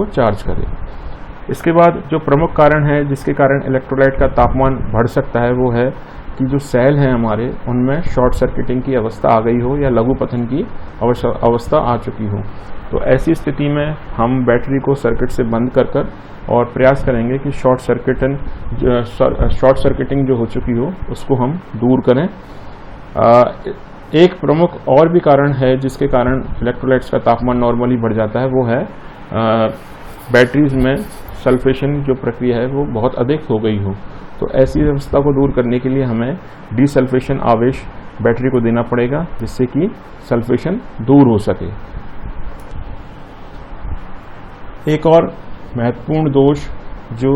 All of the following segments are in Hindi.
को चार्ज करे। इसके बाद जो प्रमुख कारण है जिसके कारण इलेक्ट्रोलाइट का तापमान बढ़ सकता है वो है कि जो सेल हैं हमारे उनमें शॉर्ट सर्किटिंग की अवस्था आ गई हो या लघु पतन की अवस्था आ चुकी हो। तो ऐसी स्थिति में हम बैटरी को सर्किट से बंद कर और प्रयास करेंगे कि शॉर्ट सर्किटिंग जो हो चुकी हो उसको हम दूर करें। एक प्रमुख और भी कारण है जिसके कारण इलेक्ट्रोलाइट्स का तापमान नॉर्मली बढ़ जाता है, वो है बैटरीज में सल्फेशन जो प्रक्रिया है वो बहुत अधिक हो गई हो। तो ऐसी अवस्था को दूर करने के लिए हमें डीसल्फेशन आवेश बैटरी को देना पड़ेगा जिससे कि सल्फेशन दूर हो सके। एक और महत्वपूर्ण दोष जो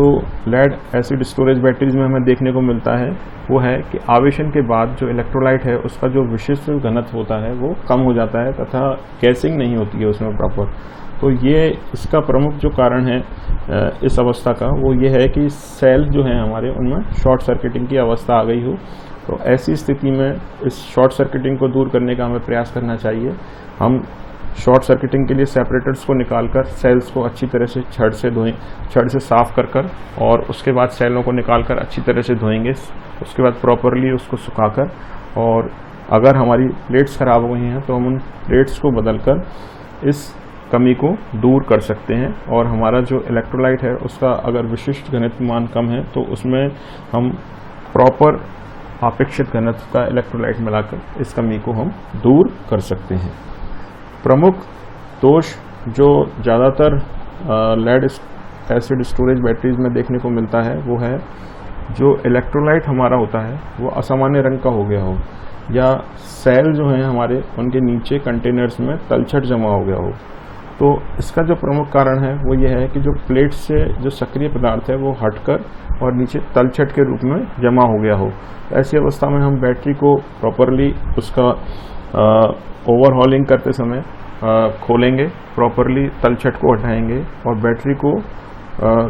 लेड एसिड स्टोरेज बैटरीज में हमें देखने को मिलता है वो है कि आवेशन के बाद जो इलेक्ट्रोलाइट है उसका जो विशिष्ट घनत्व होता है वो कम हो जाता है तथा गैसिंग नहीं होती है उसमें प्रॉपर। तो ये इसका प्रमुख जो कारण है इस अवस्था का वो ये है कि सेल जो हैं हमारे उनमें शॉर्ट सर्किटिंग की अवस्था आ गई हो। तो ऐसी स्थिति में इस शॉर्ट सर्किटिंग को दूर करने का हमें प्रयास करना चाहिए। हम शॉर्ट सर्किटिंग के लिए सेपरेटर्स को निकालकर सेल्स को अच्छी तरह से छड़ से साफ कर और उसके बाद सेलों को निकालकर अच्छी तरह से धोएंगे। उसके बाद प्रॉपरली उसको सुखाकर, और अगर हमारी प्लेट्स ख़राब हो गई हैं तो हम उन प्लेट्स को बदलकर इस कमी को दूर कर सकते हैं। और हमारा जो इलेक्ट्रोलाइट है उसका अगर विशिष्ट घनत्व मान कम है तो उसमें हम प्रॉपर आपेक्षिक घनत्व का इलेक्ट्रोलाइट मिलाकर इस कमी को हम दूर कर सकते हैं। प्रमुख दोष जो ज़्यादातर लेड एसिड स्टोरेज बैटरीज में देखने को मिलता है वो है जो इलेक्ट्रोलाइट हमारा होता है वो असामान्य रंग का हो गया हो, या सेल जो हैं हमारे उनके नीचे कंटेनर्स में तलछट जमा हो गया हो। तो इसका जो प्रमुख कारण है वो ये है कि जो प्लेट से जो सक्रिय पदार्थ है वो हटकर और नीचे तलछट के रूप में जमा हो गया हो। ऐसी अवस्था में हम बैटरी को प्रॉपरली उसका ओवरहॉलिंग करते समय खोलेंगे, प्रॉपरली तलछट को हटाएंगे और बैटरी को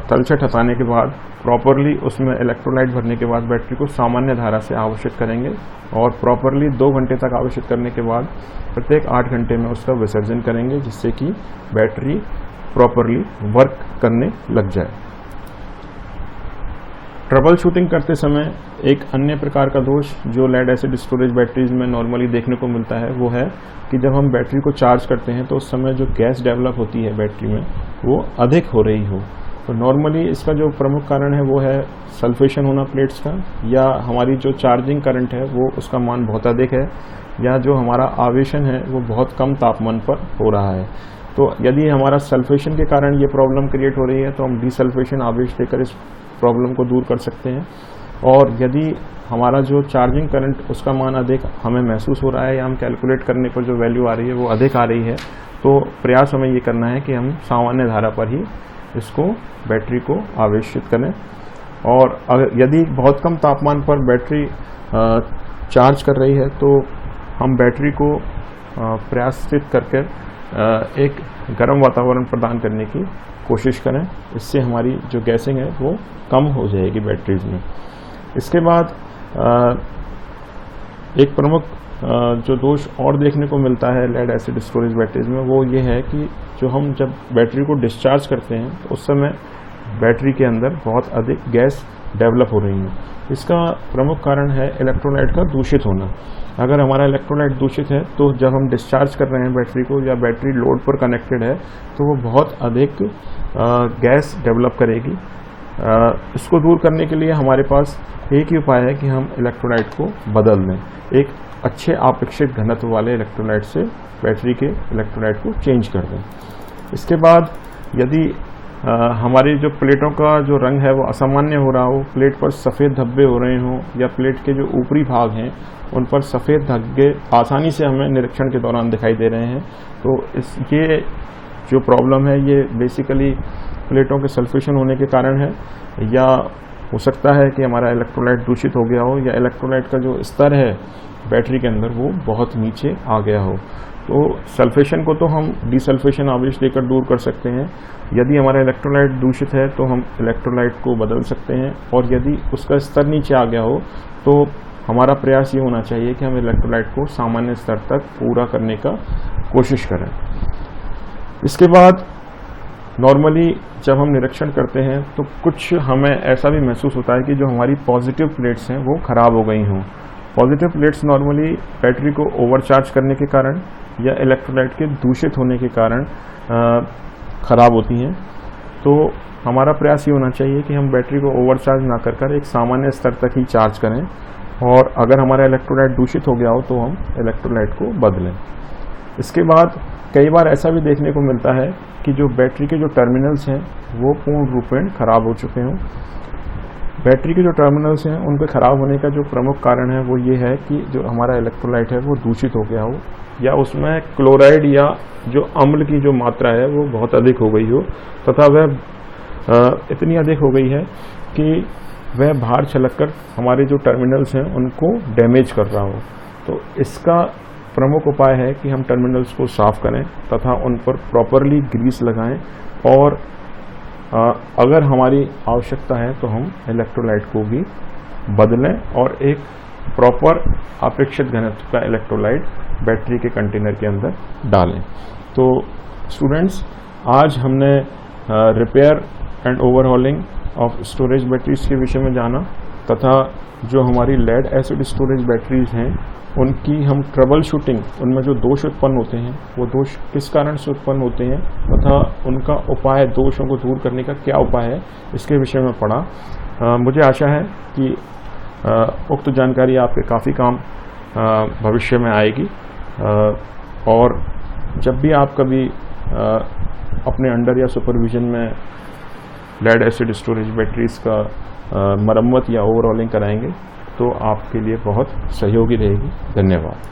तलछट हटाने के बाद प्रॉपरली उसमें इलेक्ट्रोलाइट भरने के बाद बैटरी को सामान्य धारा से आवश्यक करेंगे और प्रॉपरली 2 घंटे तक आवश्यक करने के बाद प्रत्येक 8 घंटे में उसका विसर्जन करेंगे जिससे कि बैटरी प्रॉपरली वर्क करने लग जाए। ट्रबल शूटिंग करते समय एक अन्य प्रकार का दोष जो लेड एसिड स्टोरेज बैटरीज में नॉर्मली देखने को मिलता है वो है कि जब हम बैटरी को चार्ज करते हैं तो उस समय जो गैस डेवलप होती है बैटरी में वो अधिक हो रही हो। तो नॉर्मली इसका जो प्रमुख कारण है वो है सल्फेशन होना प्लेट्स का, या हमारी जो चार्जिंग करंट है वो उसका मान बहुत अधिक है, या जो हमारा आवेशन है वो बहुत कम तापमान पर हो रहा है। तो यदि हमारा सल्फेशन के कारण ये प्रॉब्लम क्रिएट हो रही है तो हम डीसल्फेशन आवेश देकर इस प्रॉब्लम को दूर कर सकते हैं। और यदि हमारा जो चार्जिंग करंट उसका मान अधिक हमें महसूस हो रहा है या हम कैलकुलेट करने पर जो वैल्यू आ रही है वो अधिक आ रही है तो प्रयास हमें ये करना है कि हम सामान्य धारा पर ही इसको बैटरी को आवेशित करें। और अगर यदि बहुत कम तापमान पर बैटरी चार्ज कर रही है तो हम बैटरी को प्रयासित करके एक गर्म वातावरण प्रदान करने की कोशिश करें। इससे हमारी जो गैसिंग है वो कम हो जाएगी बैटरीज में। इसके बाद एक प्रमुख जो दोष और देखने को मिलता है लेड एसिड स्टोरेज बैटरीज में वो ये है कि जो हम जब बैटरी को डिस्चार्ज करते हैं तो उस समय बैटरी के अंदर बहुत अधिक गैस डेवलप हो रही है। इसका प्रमुख कारण है इलेक्ट्रोलाइट का दूषित होना। अगर हमारा इलेक्ट्रोलाइट दूषित है तो जब हम डिस्चार्ज कर रहे हैं बैटरी को या बैटरी लोड पर कनेक्टेड है तो वो बहुत अधिक गैस डेवलप करेगी। इसको दूर करने के लिए हमारे पास एक ही उपाय है कि हम इलेक्ट्रोलाइट को बदल दें, एक अच्छे आपेक्षिक घनत्व वाले इलेक्ट्रोलाइट से बैटरी के इलेक्ट्रोलाइट को चेंज कर दें। इसके बाद यदि हमारी जो प्लेटों का जो रंग है वो असामान्य हो रहा हो, प्लेट पर सफ़ेद धब्बे हो रहे हों या प्लेट के जो ऊपरी भाग हैं उन पर सफ़ेद धब्बे आसानी से हमें निरीक्षण के दौरान दिखाई दे रहे हैं, तो ये जो प्रॉब्लम है ये बेसिकली प्लेटों के सल्फेशन होने के कारण है, या हो सकता है कि हमारा इलेक्ट्रोलाइट दूषित हो गया हो या इलेक्ट्रोलाइट का जो स्तर है बैटरी के अंदर वो बहुत नीचे आ गया हो। तो सल्फेशन को तो हम डीसल्फेशन आवेश देकर दूर कर सकते हैं। यदि हमारा इलेक्ट्रोलाइट दूषित है तो हम इलेक्ट्रोलाइट को बदल सकते हैं, और यदि उसका स्तर नीचे आ गया हो तो हमारा प्रयास ये होना चाहिए कि हम इलेक्ट्रोलाइट को सामान्य स्तर तक पूरा करने का कोशिश करें। इसके बाद नॉर्मली जब हम निरीक्षण करते हैं तो कुछ हमें ऐसा भी महसूस होता है कि जो हमारी पॉजिटिव प्लेट्स हैं वो ख़राब हो गई हों। पॉजिटिव प्लेट्स नॉर्मली बैटरी को ओवरचार्ज करने के कारण या इलेक्ट्रोलाइट के दूषित होने के कारण ख़राब होती हैं। तो हमारा प्रयास ये होना चाहिए कि हम बैटरी को ओवरचार्ज ना कर एक सामान्य स्तर तक ही चार्ज करें, और अगर हमारा इलेक्ट्रोलाइट दूषित हो गया हो तो हम इलेक्ट्रोलाइट को बदलें। इसके बाद कई बार ऐसा भी देखने को मिलता है कि जो बैटरी के जो टर्मिनल्स हैं वो पूर्ण रूपेण खराब हो चुके हों। बैटरी के जो टर्मिनल्स हैं उनके ख़राब होने का जो प्रमुख कारण है वो ये है कि जो हमारा इलेक्ट्रोलाइट है वो दूषित हो गया हो, या उसमें क्लोराइड या जो अम्ल की जो मात्रा है वो बहुत अधिक हो गई हो, तथा वह इतनी अधिक हो गई है कि वह बाहर छलककर हमारे जो टर्मिनल्स हैं उनको डैमेज कर रहा हो। तो इसका प्रमुख उपाय है कि हम टर्मिनल्स को साफ़ करें तथा उन पर प्रॉपरली ग्रीस लगाएं, और अगर हमारी आवश्यकता है तो हम इलेक्ट्रोलाइट को भी बदलें और एक प्रॉपर अपेक्षित घनत्व का इलेक्ट्रोलाइट बैटरी के कंटेनर के अंदर डालें। तो स्टूडेंट्स, आज हमने repair and overhauling of storage batteries के विषय में जाना, तथा जो हमारी लेड एसिड स्टोरेज बैटरीज हैं उनकी हम ट्रबल शूटिंग, उनमें जो दोष उत्पन्न होते हैं वो दोष किस कारण से उत्पन्न होते हैं तथा उनका उपाय, दोषों को दूर करने का क्या उपाय है, इसके विषय में पढ़ा। मुझे आशा है कि उक्त जानकारी आपके काफ़ी काम भविष्य में आएगी, और जब भी आप कभी अपने अंडर या सुपरविजन में लेड एसिड स्टोरेज बैटरीज का मरम्मत या ओवरऑलिंग कराएंगे तो आपके लिए बहुत सहयोगी रहेगी। धन्यवाद।